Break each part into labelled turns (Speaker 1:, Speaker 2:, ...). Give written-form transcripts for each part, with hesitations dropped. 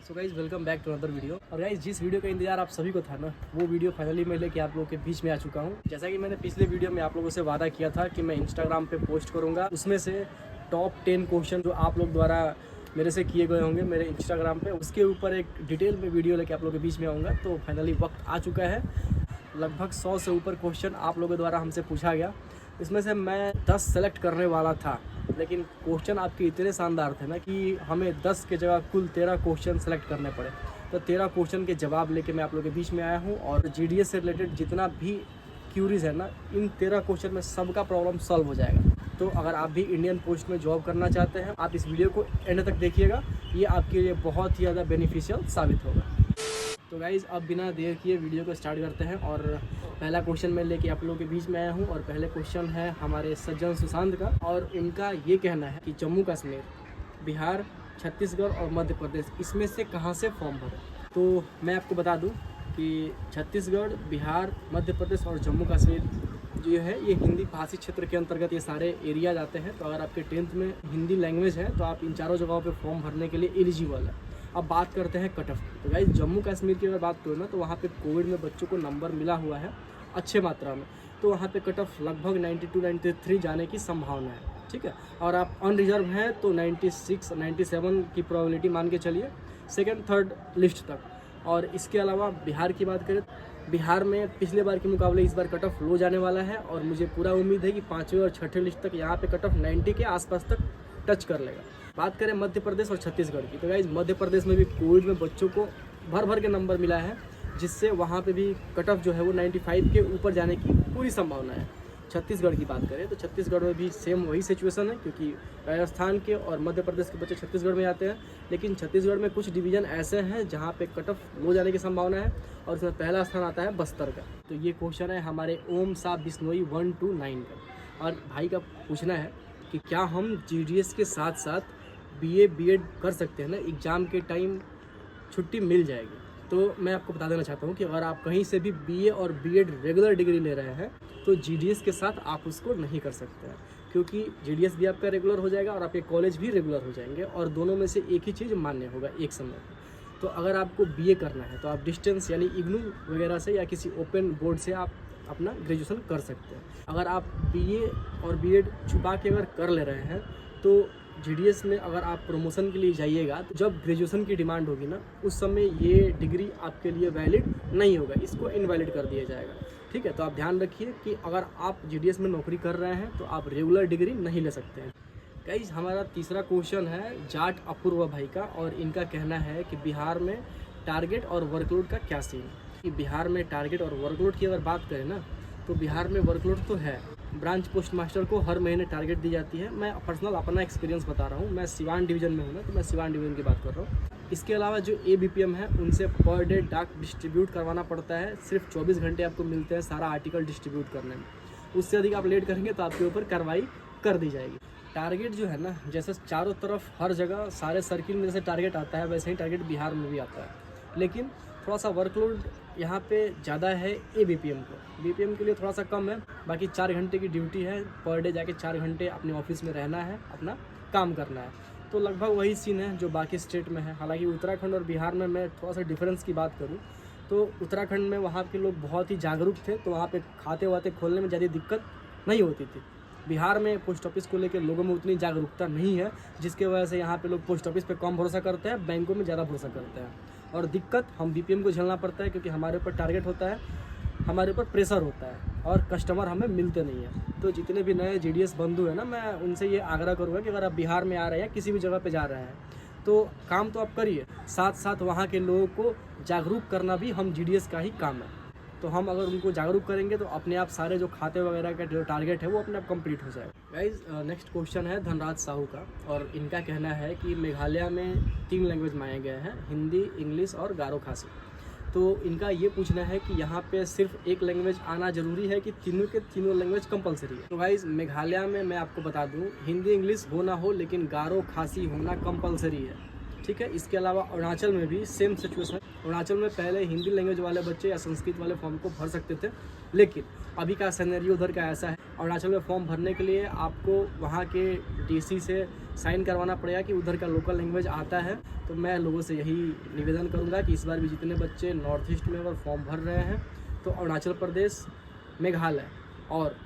Speaker 1: So guys welcome back to another video. और guys जिस video का इंतजार आप सभी को था ना, वो वीडियो फाइनली मैं लेके आप लोगों के बीच में आ चुका हूँ। जैसा कि मैंने पिछले वीडियो में आप लोगों से वादा किया था कि मैं इंस्टाग्राम पे पोस्ट करूँगा, उसमें से टॉप 10 क्वेश्चन जो आप लोग द्वारा मेरे से किए गए होंगे मेरे इंस्टाग्राम पे, उसके ऊपर एक डिटेल में वीडियो लेके आप लोगों के बीच में आऊँगा। तो फाइनली वक्त आ चुका है। लगभग 100 से ऊपर क्वेश्चन आप लोगों द्वारा हमसे पूछा गया। इसमें से मैं 10 सेलेक्ट करने वाला था, लेकिन क्वेश्चन आपके इतने शानदार थे ना कि हमें 10 के जगह कुल 13 क्वेश्चन सेलेक्ट करने पड़े। तो 13 क्वेश्चन के जवाब लेके मैं आप लोगों के बीच में आया हूँ। और जीडीएस से रिलेटेड जितना भी क्यूरीज है ना, इन 13 क्वेश्चन में सबका प्रॉब्लम सॉल्व हो जाएगा। तो अगर आप भी इंडियन पोस्ट में जॉब करना चाहते हैं, आप इस वीडियो को एंड तक देखिएगा, ये आपके लिए बहुत ही ज़्यादा बेनिफिशियल साबित होगा। तो गाइज़ अब बिना देर किए वीडियो को स्टार्ट करते हैं। और पहला क्वेश्चन मैं लेके आप लोगों के बीच में आया हूँ। और पहले क्वेश्चन है हमारे सज्जन सुशांत का, और इनका ये कहना है कि जम्मू कश्मीर, बिहार, छत्तीसगढ़ और मध्य प्रदेश, इसमें से कहाँ से फॉर्म भरें। तो मैं आपको बता दूँ कि छत्तीसगढ़, बिहार, मध्य प्रदेश और जम्मू कश्मीर जो है ये हिंदी भाषी क्षेत्र के अंतर्गत ये सारे एरिया जाते हैं। तो अगर आपके 10th में हिंदी लैंग्वेज है तो आप इन चारों जगहों पे फॉर्म भरने के लिए एलिजिबल है। अब बात करते हैं कट ऑफ की। तो गाइस जम्मू कश्मीर की अगर बात करूँ ना, तो वहाँ पे कोविड में बच्चों को नंबर मिला हुआ है अच्छे मात्रा में। तो वहाँ पे कट ऑफ लगभग 92-93 जाने की संभावना है, ठीक है। और आप अनरिजर्व हैं तो 96-97 की प्रोबेबिलिटी मान के चलिए सेकेंड थर्ड लिस्ट तक। और इसके अलावा बिहार की बात करें, बिहार में पिछले बार के मुकाबले इस बार कट ऑफ लो जाने वाला है। और मुझे पूरा उम्मीद है कि 5वें और 6ठे लिस्ट तक यहाँ पे कट ऑफ 90 के आसपास तक टच कर लेगा। बात करें मध्य प्रदेश और छत्तीसगढ़ की, तो गाइज मध्य प्रदेश में भी कोविड में बच्चों को भर भर के नंबर मिला है, जिससे वहाँ पे भी कट ऑफ जो है वो 95 के ऊपर जाने की पूरी संभावना है। छत्तीसगढ़ की बात करें तो छत्तीसगढ़ में भी सेम वही सिचुएशन है, क्योंकि राजस्थान के और मध्य प्रदेश के बच्चे छत्तीसगढ़ में आते हैं। लेकिन छत्तीसगढ़ में कुछ डिवीज़न ऐसे हैं जहाँ पे कट ऑफ लो जाने की संभावना है, और इसमें पहला स्थान आता है बस्तर का। तो ये क्वेश्चन है हमारे ओम सा बिश्नोई 129 का। और भाई का पूछना है कि क्या हम जीडीएस के साथ साथ बीए बीएड कर सकते हैं ना, एग्ज़ाम के टाइम छुट्टी मिल जाएगी। तो मैं आपको बता देना चाहता हूँ कि अगर आप कहीं से भी बीए और बीएड रेगुलर डिग्री ले रहे हैं तो जीडीएस के साथ आप उसको नहीं कर सकते हैं, क्योंकि जीडीएस भी आपका रेगुलर हो जाएगा और आपके कॉलेज भी रेगुलर हो जाएंगे, और दोनों में से एक ही चीज़ मान्य होगा एक समय। तो अगर आपको बीए करना है तो आप डिस्टेंस यानी इग्नू वगैरह से या किसी ओपन बोर्ड से आप अपना ग्रेजुएशन कर सकते हैं। अगर आप बीए और बीएड छुपा के अगर कर ले रहे हैं तो जीडीएस में अगर आप प्रमोशन के लिए जाइएगा तो जब ग्रेजुएशन की डिमांड होगी ना, उस समय ये डिग्री आपके लिए वैलिड नहीं होगा, इसको इनवैलिड कर दिया जाएगा, ठीक है। तो आप ध्यान रखिए कि अगर आप जीडीएस में नौकरी कर रहे हैं तो आप रेगुलर डिग्री नहीं ले सकते हैं। गाइस हमारा तीसरा क्वेश्चन है जाट अपूर्व भाई का, और इनका कहना है कि बिहार में टारगेट और वर्कलोड का क्या सीन है। कि बिहार में टारगेट और वर्कलोड की अगर बात करें ना, तो बिहार में वर्कलोड तो है। ब्रांच पोस्ट मास्टर को हर महीने टारगेट दी जाती है। मैं पर्सनल अपना एक्सपीरियंस बता रहा हूँ, मैं सिवान डिवीज़न में हूँ ना, तो मैं सिवान डिवीज़न की बात कर रहा हूँ। इसके अलावा जो ABPM है उनसे पर डे डाक डिस्ट्रीब्यूट करवाना पड़ता है। सिर्फ 24 घंटे आपको मिलते हैं सारा आर्टिकल डिस्ट्रीब्यूट करने में। उससे अधिक आप लेट करेंगे तो आपके ऊपर कार्रवाई कर दी जाएगी। टारगेट जो है ना, जैसे चारों तरफ हर जगह सारे सर्किल में जैसे टारगेट आता है, वैसे ही टारगेट बिहार में भी आता है। लेकिन थोड़ा सा वर्कलोड यहाँ पे ज़्यादा है ABPM को, BPM के लिए थोड़ा सा कम है। बाकी 4 घंटे की ड्यूटी है, पर डे जाके 4 घंटे अपने ऑफिस में रहना है, अपना काम करना है। तो लगभग वही सीन है जो बाकी स्टेट में है। हालांकि उत्तराखंड और बिहार में मैं थोड़ा सा डिफरेंस की बात करूँ तो उत्तराखंड में वहाँ के लोग बहुत ही जागरूक थे, तो वहाँ पे खाते वाते खोलने में ज़्यादा दिक्कत नहीं होती थी। बिहार में पोस्ट ऑफिस को लेकर लोगों में उतनी जागरूकता नहीं है, जिसके वजह से यहाँ पे लोग पोस्ट ऑफिस पे कम भरोसा करते हैं, बैंकों में ज़्यादा भरोसा करते हैं। और दिक्कत हम BPM को झेलना पड़ता है, क्योंकि हमारे ऊपर टारगेट होता है, हमारे ऊपर प्रेशर होता है, और कस्टमर हमें मिलते नहीं हैं। तो जितने भी नए जीडीएस बंधु हैं ना, मैं उनसे ये आग्रह करूँगा कि अगर आप बिहार में आ रहे हैं, किसी भी जगह पे जा रहे हैं, तो काम तो आप करिए, साथ साथ वहाँ के लोगों को जागरूक करना भी हम जीडीएस का ही काम है। तो हम अगर उनको जागरूक करेंगे तो अपने आप सारे जो खाते वगैरह का जो टारगेट है वो अपने आप कंप्लीट हो जाएगा। गाइज नेक्स्ट क्वेश्चन है धनराज साहू का, और इनका कहना है कि मेघालय में 3 लैंग्वेज माने गए हैं, हिंदी, इंग्लिश और गारो खासी। तो इनका ये पूछना है कि यहाँ पे सिर्फ एक लैंग्वेज आना ज़रूरी है कि तीनों के तीनों लैंग्वेज कंपलसरी है। तो गाइज मेघालय में मैं आपको बता दूँ, हिंदी इंग्लिश हो ना हो, लेकिन गारो खासी होना कंपलसरी है। ठीक है। इसके अलावा अरुणाचल में भी सेम सिचुएशन। अरुणाचल में पहले हिंदी लैंग्वेज वाले बच्चे या संस्कृत वाले फॉर्म को भर सकते थे, लेकिन अभी का सिनेरियो उधर का ऐसा है, अरुणाचल में फॉर्म भरने के लिए आपको वहाँ के डीसी से साइन करवाना पड़ेगा कि उधर का लोकल लैंग्वेज आता है। तो मैं लोगों से यही निवेदन करूँगा कि इस बार भी जितने बच्चे नॉर्थ ईस्ट में अगर फॉर्म भर रहे हैं तो अरुणाचल प्रदेश, मेघालय और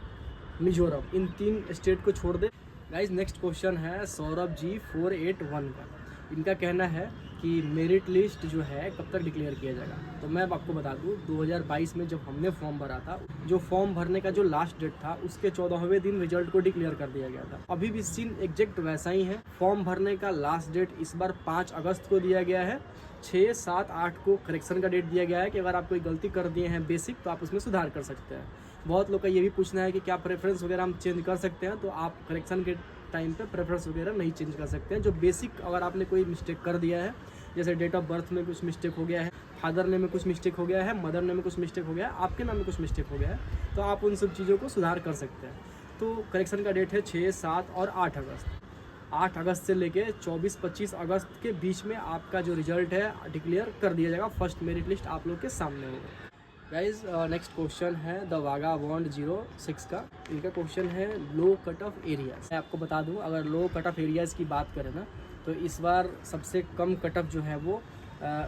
Speaker 1: मिजोरम, इन 3 स्टेट को छोड़ दे। गाइज नेक्स्ट क्वेश्चन है सौरभ जी 481 का। इनका कहना है कि मेरिट लिस्ट जो है कब तक डिक्लेयर किया जाएगा। तो मैं आपको बता दूं 2022 में जब हमने फॉर्म भरा था, जो फॉर्म भरने का जो लास्ट डेट था उसके 14वें दिन रिजल्ट को डिक्लेयर कर दिया गया था। अभी भी सीन एग्जैक्ट वैसा ही है। फॉर्म भरने का लास्ट डेट इस बार 5 अगस्त को दिया गया है। 6, 7, 8 को करेक्शन का डेट दिया गया है कि अगर आप कोई गलती कर दिए हैं बेसिक तो आप उसमें सुधार कर सकते हैं। बहुत लोग का ये भी पूछना है कि क्या प्रेफरेंस वगैरह हम चेंज कर सकते हैं। तो आप करेक्शन के टाइम पे प्रेफरेंस वगैरह नहीं चेंज कर सकते हैं। जो बेसिक अगर आपने कोई मिस्टेक कर दिया है, जैसे डेट ऑफ बर्थ में कुछ मिस्टेक हो गया है, फादर नेम में कुछ मिस्टेक हो गया है, मदर नेम में कुछ मिस्टेक हो गया है, आपके नाम में कुछ मिस्टेक हो गया है, तो आप उन सब चीज़ों को सुधार कर सकते हैं। तो करेक्शन का डेट है 6, 7 और 8 अगस्त। 8 अगस्त से लेके 24-25 अगस्त के बीच में आपका जो रिजल्ट है डिक्लेयर कर दिया जाएगा। फर्स्ट मेरिट लिस्ट आप लोग के सामने होगा। गाइज नेक्स्ट क्वेश्चन है द वागा बॉन्ड 06 का। इनका क्वेश्चन है लो कट ऑफ एरियाज। मैं आपको बता दूं, अगर लो कट ऑफ एरियाज़ की बात करें ना तो इस बार सबसे कम कट ऑफ जो है वो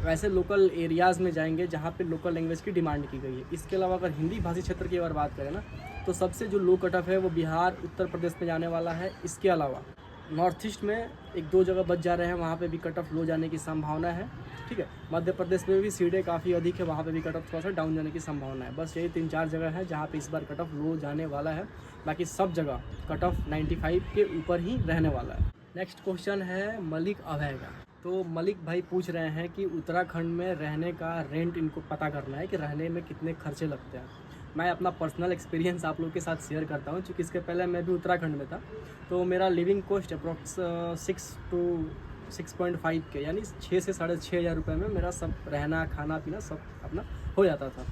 Speaker 1: वैसे लोकल एरियाज़ में जाएंगे जहाँ पे लोकल लैंग्वेज की डिमांड की गई है। इसके अलावा अगर हिंदी भाषी क्षेत्र की अगर बात करें ना तो सबसे जो लो कट ऑफ है वो बिहार, उत्तर प्रदेश में जाने वाला है। इसके अलावा नॉर्थ ईस्ट में 1-2 जगह बच जा रहे हैं, वहाँ पे भी कट ऑफ लो जाने की संभावना है। ठीक है, मध्य प्रदेश में भी सीटें काफ़ी अधिक है, वहाँ पे भी कट ऑफ थोड़ा सा डाउन जाने की संभावना है। बस यही 3-4 जगह है जहाँ पे इस बार कट ऑफ लो जाने वाला है। बाकी सब जगह कट ऑफ 95 के ऊपर ही रहने वाला है। नेक्स्ट क्वेश्चन है मलिक अभय का। तो मलिक भाई पूछ रहे हैं कि उत्तराखंड में रहने का रेंट इनको पता करना है कि रहने में कितने खर्चे लगते हैं। मैं अपना पर्सनल एक्सपीरियंस आप लोग के साथ शेयर करता हूँ, क्योंकि इसके पहले मैं भी उत्तराखंड में था। तो मेरा लिविंग कॉस्ट अप्रॉक्स 6 to 6.5 के, यानी 6 से 6.5 हज़ार रुपये में मेरा सब रहना, खाना पीना सब अपना हो जाता था।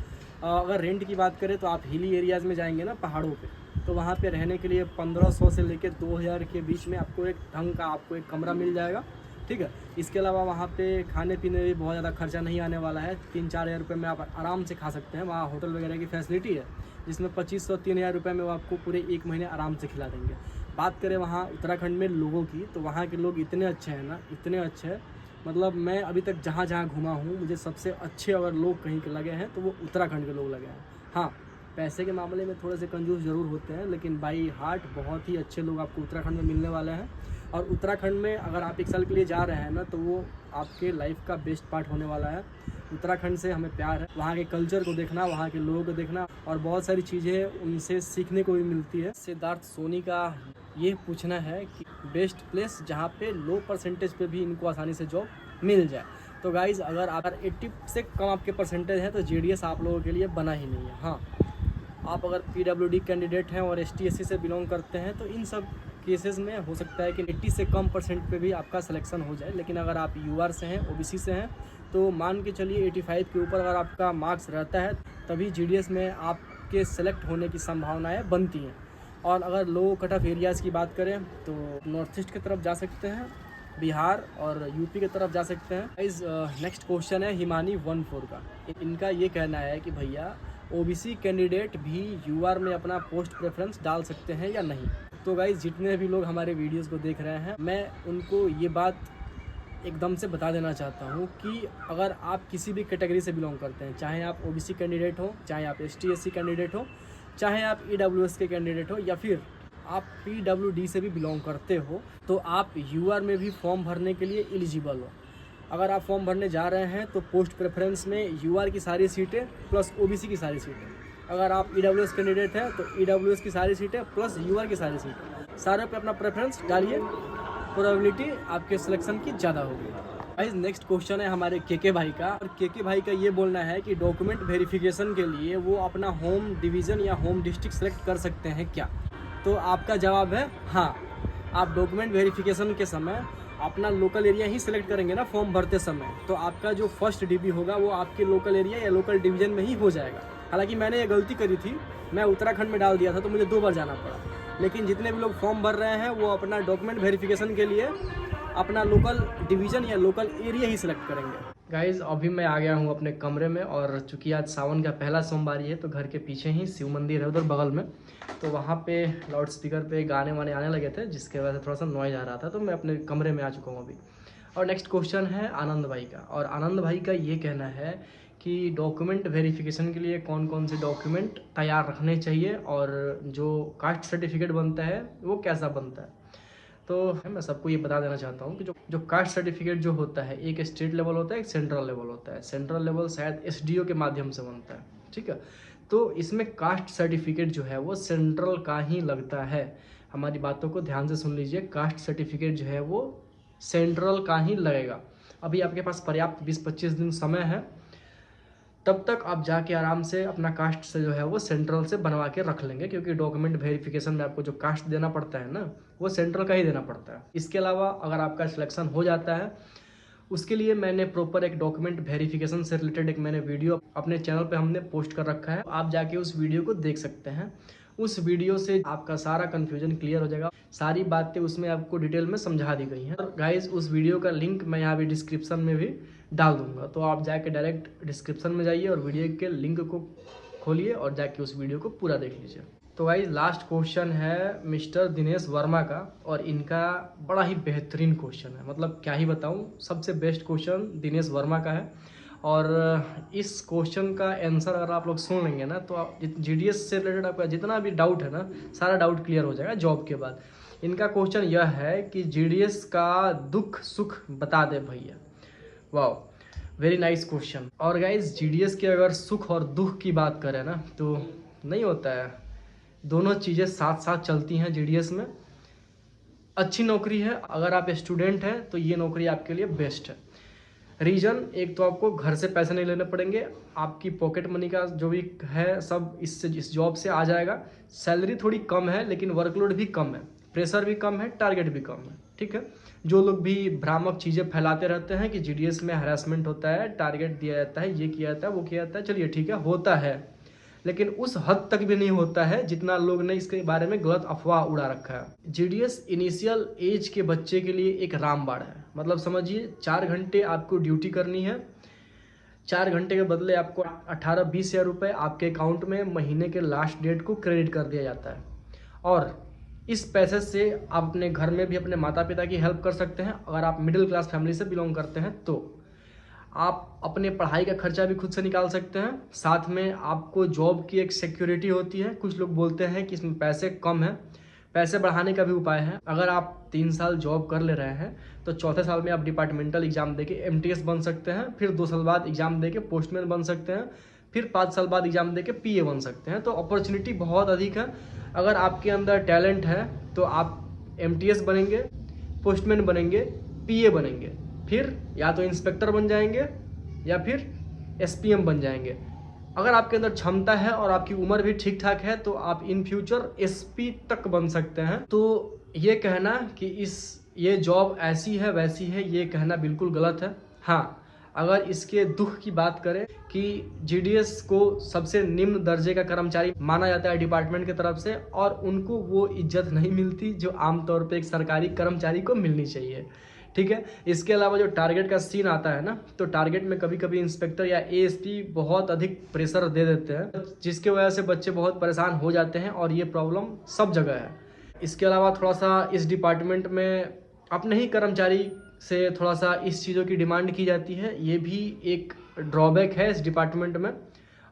Speaker 1: अगर रेंट की बात करें तो आप हिली एरियाज़ में जाएंगे ना, पहाड़ों पे, तो वहाँ पे रहने के लिए 1500 से लेकर 2000 के बीच में आपको एक ढंग का आपको एक कमरा मिल जाएगा। ठीक है, इसके अलावा वहाँ पे खाने पीने में बहुत ज़्यादा खर्चा नहीं आने वाला है। 3-4 हज़ार रुपये में आप आराम से खा सकते हैं। वहाँ होटल वगैरह की फैसिलिटी है जिसमें 2500-3 हज़ार रुपये में वो आपको पूरे 1 महीने आराम से खिला देंगे। बात करें वहाँ उत्तराखंड में लोगों की, तो वहाँ के लोग इतने अच्छे हैं ना, इतने अच्छे हैं, मतलब मैं अभी तक जहाँ जहाँ घूमा हूँ मुझे सबसे अच्छे अगर लोग कहीं के लगे हैं तो वो उत्तराखंड के लोग लगे हैं। हाँ, पैसे के मामले में थोड़े से कंजूस ज़रूर होते हैं, लेकिन बाई हार्ट बहुत ही अच्छे लोग आपको उत्तराखंड में मिलने वाले हैं। और उत्तराखंड में अगर आप 1 साल के लिए जा रहे हैं ना तो वो आपके लाइफ का बेस्ट पार्ट होने वाला है। उत्तराखंड से हमें प्यार है, वहाँ के कल्चर को देखना, वहाँ के लोगों को देखना, और बहुत सारी चीज़ें उनसे सीखने को भी मिलती है। सिद्धार्थ सोनी का ये पूछना है कि बेस्ट प्लेस जहाँ पे लो परसेंटेज पे भी इनको आसानी से जॉब मिल जाए। तो गाइज़ अगर आप 80 से कम आपके परसेंटेज हैं तो JDS आप लोगों के लिए बना ही नहीं है। हाँ, आप अगर PWD कैंडिडेट हैं और ST/SC से बिलोंग करते हैं तो इन सब केसेस में हो सकता है कि 80 से कम परसेंट पे भी आपका सिलेक्शन हो जाए। लेकिन अगर आप UR से हैं, OBC से हैं, तो मान के चलिए 85 के ऊपर अगर आपका मार्क्स रहता है तभी JDS में आपके सेलेक्ट होने की संभावनाएं बनती हैं। और अगर लो कट ऑफ एरियाज़ की बात करें तो नॉर्थ ईस्ट की तरफ जा सकते हैं, बिहार और UP की तरफ जा सकते हैं। गाइस नेक्स्ट क्वेश्चन है हिमानी 14 का। इनका ये कहना है कि भैया OBC कैंडिडेट भी UR में अपना पोस्ट प्रेफरेंस डाल सकते हैं या नहीं। तो गाइस जितने भी लोग हमारे वीडियोस को देख रहे हैं, मैं उनको ये बात एकदम से बता देना चाहता हूँ कि अगर आप किसी भी कैटेगरी से बिलोंग करते हैं, चाहे आप OBC कैंडिडेट हो, चाहे आप ST/SC कैंडिडेट हो, चाहे आप EWS के कैंडिडेट हो, या फिर आप PWD से भी बिलोंग करते हो, तो आप UR में भी फॉर्म भरने के लिए एलिजिबल हो। अगर आप फॉर्म भरने जा रहे हैं तो पोस्ट प्रेफरेंस में UR की सारी सीटें प्लस OBC की सारी सीटें। अगर आप EWS कैंडिडेट हैं तो EWS की सारी सीटें प्लस UR की सारी सीटें, सारे पे अपना प्रेफरेंस डालिए, प्रोबेबिलिटी आपके सिलेक्शन की ज़्यादा होगी। गाइस नेक्स्ट क्वेश्चन है हमारे KK भाई का, और KK भाई का ये बोलना है कि डॉक्यूमेंट वेरिफिकेशन के लिए वो अपना होम डिवीज़न या होम डिस्ट्रिक्ट सेलेक्ट कर सकते हैं क्या। तो आपका जवाब है हाँ। आप डॉक्यूमेंट वेरिफिकेशन के समय अपना लोकल एरिया ही सिलेक्ट करेंगे ना फॉर्म भरते समय, तो आपका जो फर्स्ट DB होगा वो आपके लोकल एरिया या लोकल डिवीज़न में ही हो जाएगा। हालांकि मैंने ये गलती करी थी, मैं उत्तराखंड में डाल दिया था तो मुझे 2 बार जाना पड़ा। लेकिन जितने भी लोग फॉर्म भर रहे हैं वो अपना डॉक्यूमेंट वेरिफिकेशन के लिए अपना लोकल डिवीज़न या लोकल एरिया ही सिलेक्ट करेंगे। गाइज़ अभी मैं आ गया हूँ अपने कमरे में, और चूँकि आज सावन का पहला सोमवारी है तो घर के पीछे ही शिव मंदिर है उधर बगल में, तो वहाँ पे लाउड स्पीकर पे गाने वाने आने लगे थे जिसके वजह से थोड़ा सा नॉइज़ आ रहा था, तो मैं अपने कमरे में आ चुका हूँ अभी। और नेक्स्ट क्वेश्चन है आनंद भाई का, और आनंद भाई का ये कहना है कि डॉक्यूमेंट वेरिफिकेशन के लिए कौन कौन से डॉक्यूमेंट तैयार रखने चाहिए और जो कास्ट सर्टिफिकेट बनता है वो कैसा बनता है। तो मैं सबको ये बता देना चाहता हूँ कि जो कास्ट सर्टिफिकेट जो होता है, एक स्टेट लेवल होता है, एक सेंट्रल लेवल होता है। सेंट्रल लेवल शायद SDO के माध्यम से बनता है, ठीक है। तो इसमें कास्ट सर्टिफिकेट जो है वो सेंट्रल का ही लगता है। हमारी बातों को ध्यान से सुन लीजिए, कास्ट सर्टिफिकेट जो है वो सेंट्रल का ही लगेगा। अभी आपके पास पर्याप्त 20-25 दिन समय है, तब तक आप जाके आराम से अपना कास्ट से जो है वो सेंट्रल से बनवा के रख लेंगे, क्योंकि डॉक्यूमेंट वेरिफिकेशन में आपको जो कास्ट देना पड़ता है ना, वो सेंट्रल का ही देना पड़ता है। इसके अलावा अगर आपका सिलेक्शन हो जाता है, उसके लिए मैंने प्रॉपर एक डॉक्यूमेंट वेरिफिकेशन से रिलेटेड एक मैंने वीडियो अपने चैनल पे हमने पोस्ट कर रखा है, आप जाके उस वीडियो को देख सकते हैं। उस वीडियो से आपका सारा कन्फ्यूजन क्लियर हो जाएगा, सारी बातें उसमें आपको डिटेल में समझा दी गई हैं। और गाइज उस वीडियो का लिंक मैं यहाँ भी डिस्क्रिप्शन में भी डाल दूंगा, तो आप जाके डायरेक्ट डिस्क्रिप्शन में जाइए और वीडियो के लिंक को खोलिए और जाके उस वीडियो को पूरा देख लीजिए। तो गाइज लास्ट क्वेश्चन है मिस्टर दिनेश वर्मा का, और इनका बड़ा ही बेहतरीन क्वेश्चन है, मतलब क्या ही बताऊं, सबसे बेस्ट क्वेश्चन दिनेश वर्मा का है। और इस क्वेश्चन का आंसर अगर आप लोग सुन लेंगे ना, तो आप GDS से रिलेटेड आपका जितना भी डाउट है ना, सारा डाउट क्लियर हो जाएगा जॉब के बाद। इनका क्वेश्चन यह है कि GDS का दुख सुख बता दे भैया। वाह, वेरी नाइस क्वेश्चन। और गाइज GDS के अगर सुख और दुख की बात करें ना, तो नहीं होता है, दोनों चीज़ें साथ साथ चलती हैं GDS में। अच्छी नौकरी है, अगर आप स्टूडेंट हैं तो ये नौकरी आपके लिए बेस्ट है। रीज़न, एक तो आपको घर से पैसे नहीं लेने पड़ेंगे, आपकी पॉकेट मनी का जो भी है सब इस जॉब से आ जाएगा। सैलरी थोड़ी कम है लेकिन वर्कलोड भी कम है, प्रेशर भी कम है, टारगेट भी कम है, ठीक है। जो लोग भी भ्रामक चीज़ें फैलाते रहते हैं कि GDS में हरासमेंट होता है, टारगेट दिया जाता है, ये किया जाता है, वो किया जाता है, चलिए ठीक है, होता है, लेकिन उस हद तक भी नहीं होता है जितना लोग ने इसके बारे में गलत अफवाह उड़ा रखा है। GDS इनिशियल एज के बच्चे के लिए एक रामबाण है, मतलब समझिए 4 घंटे आपको ड्यूटी करनी है, 4 घंटे के बदले आपको 18-20 हज़ार रुपये आपके अकाउंट में महीने के लास्ट डेट को क्रेडिट कर दिया जाता है। और इस पैसे से आप अपने घर में भी अपने माता पिता की हेल्प कर सकते हैं। अगर आप मिडिल क्लास फैमिली से बिलोंग करते हैं तो आप अपने पढ़ाई का खर्चा भी खुद से निकाल सकते हैं, साथ में आपको जॉब की एक सिक्योरिटी होती है। कुछ लोग बोलते हैं कि इसमें पैसे कम हैं, पैसे बढ़ाने का भी उपाय है। अगर आप 3 साल जॉब कर ले रहे हैं तो चौथे साल में आप डिपार्टमेंटल एग्जाम देके MTS बन सकते हैं, फिर 2 साल बाद एग्जाम देके पोस्टमैन बन सकते हैं, फिर 5 साल बाद एग्जाम देके PA बन सकते हैं। तो अपॉर्चुनिटी बहुत अधिक है। अगर आपके अंदर टैलेंट है तो आप MTS बनेंगे, पोस्टमैन बनेंगे, PA बनेंगे, फिर या तो इंस्पेक्टर बन जाएंगे या फिर SPM बन जाएंगे। अगर आपके अंदर क्षमता है और आपकी उम्र भी ठीक ठाक है तो आप इन फ्यूचर SP तक बन सकते हैं। तो ये कहना कि ये जॉब ऐसी है वैसी है, ये कहना बिल्कुल गलत है। हाँ, अगर इसके दुख की बात करें कि GDS को सबसे निम्न दर्जे का कर्मचारी माना जाता है डिपार्टमेंट की तरफ से, और उनको वो इज्जत नहीं मिलती जो आमतौर पे एक सरकारी कर्मचारी को मिलनी चाहिए, ठीक है। इसके अलावा जो टारगेट का सीन आता है ना, तो टारगेट में कभी कभी इंस्पेक्टर या ASP बहुत अधिक प्रेशर दे देते हैं, जिसके वजह से बच्चे बहुत परेशान हो जाते हैं, और ये प्रॉब्लम सब जगह है। इसके अलावा थोड़ा सा इस डिपार्टमेंट में अपने ही कर्मचारी से थोड़ा सा इस चीज़ों की डिमांड की जाती है, ये भी एक ड्रॉबैक है इस डिपार्टमेंट में।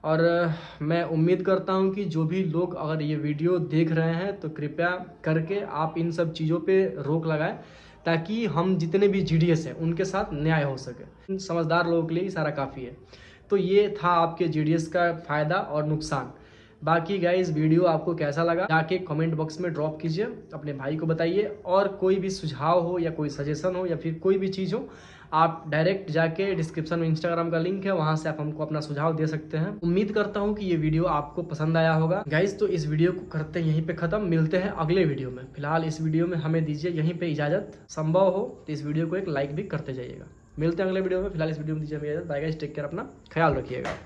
Speaker 1: और मैं उम्मीद करता हूं कि जो भी लोग अगर ये वीडियो देख रहे हैं तो कृपया करके आप इन सब चीज़ों पे रोक लगाएं, ताकि हम जितने भी GDS हैं उनके साथ न्याय हो सके। समझदार लोगों के लिए सारा काफ़ी है। तो ये था आपके GDS का फ़ायदा और नुकसान। बाकी गाइस वीडियो आपको कैसा लगा जाके कमेंट बॉक्स में ड्रॉप कीजिए, अपने भाई को बताइए। और कोई भी सुझाव हो या कोई सजेशन हो या फिर कोई भी चीज़ हो, आप डायरेक्ट जाके डिस्क्रिप्शन में इंस्टाग्राम का लिंक है, वहाँ से आप हमको अपना सुझाव दे सकते हैं। उम्मीद करता हूँ कि ये वीडियो आपको पसंद आया होगा। गाइस तो इस वीडियो को करते हैं यहीं पे ख़त्म, मिलते हैं अगले वीडियो में। फिलहाल इस वीडियो में हमें दीजिए यहीं पर इजाज़त। संभव हो तो इस वीडियो को एक लाइक भी करते जाइएगा। मिलते हैं अगले वीडियो में। फिलहाल इस वीडियो में दीजिए इजाज़त। बाय गाइस, टेक केयर, अपना ख्याल रखिएगा।